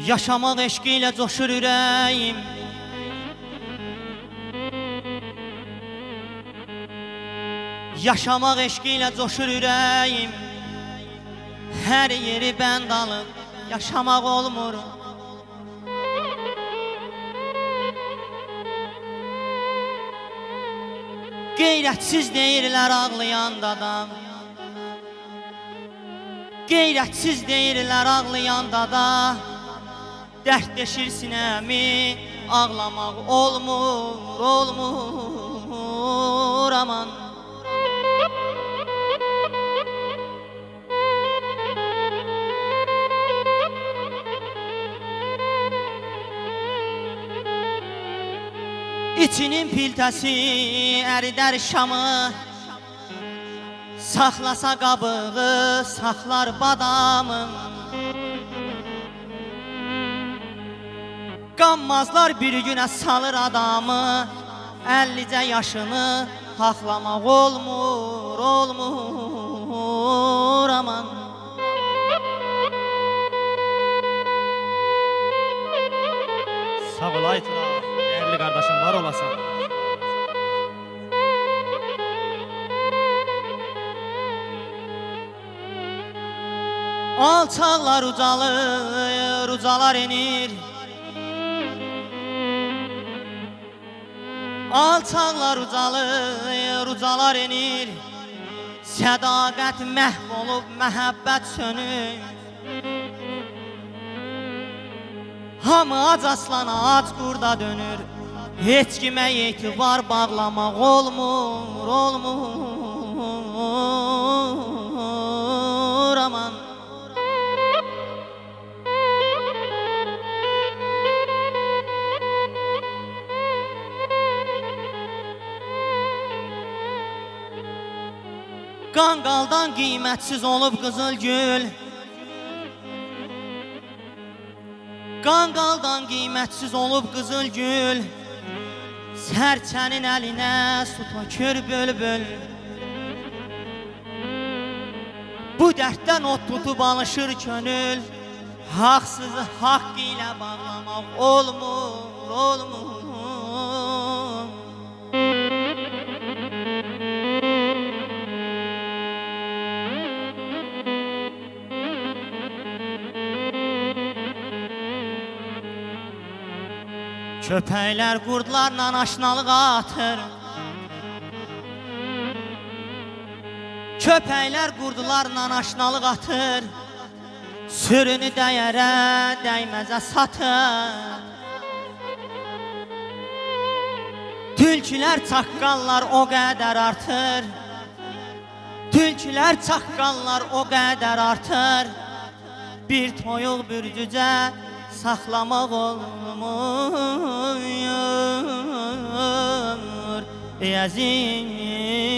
Yaşamaq eşqi ilə coşur ürəyim. Yaşamaq eşqi ilə coşur ürəyim. Hər yeri bənd alıb yaşamaq olmur. Qeyrətsiz deyirlər ağlayan dadam. Qeyrətsiz deyirlər ağlayan dada. Dərd deşir sinəmi, ağlamaq olmur, olmur aman. İçinin piltəsi əridər şamı, saxlasa qabığı, saxlar badamın. Qanmazlar bir günə salır adamı, 50-cə yaşını haqlamaq olmur, olmur aman. Sağ ol Aytıra, değerli kardeşim, var olasan. Alçaqlar ucalır, ucalar enir. Alçaqlar ucalır, ucalar enir. Sədaqət məhv olub, məhəbbət sönür. Hamı ac aslana, ac qurda dönür. Heç kimə etibar bağlamaq olmur, olmur aman. Qanqaldan qiymətsiz olub qızıl gül. Qanqaldan qiymətsiz olub qızıl gül. Sərçənin əlinə su tökür bülbül. Bu dərddən ot tutub alışır könül. Haqsızı haqq ilə bağlamaq olmur, olmur. Köpəklər qurdlarla aşnalıq atır. Köpəklər qurdlarla aşnalıq atır. Sürünü dəyərə, dəyməzə satır. Tülkülər, çaqqallar o qədər artır. Tülkülər, çaqqallar o qədər artır. Bir toyuq bürcücə saxlamaq olmur, əziz.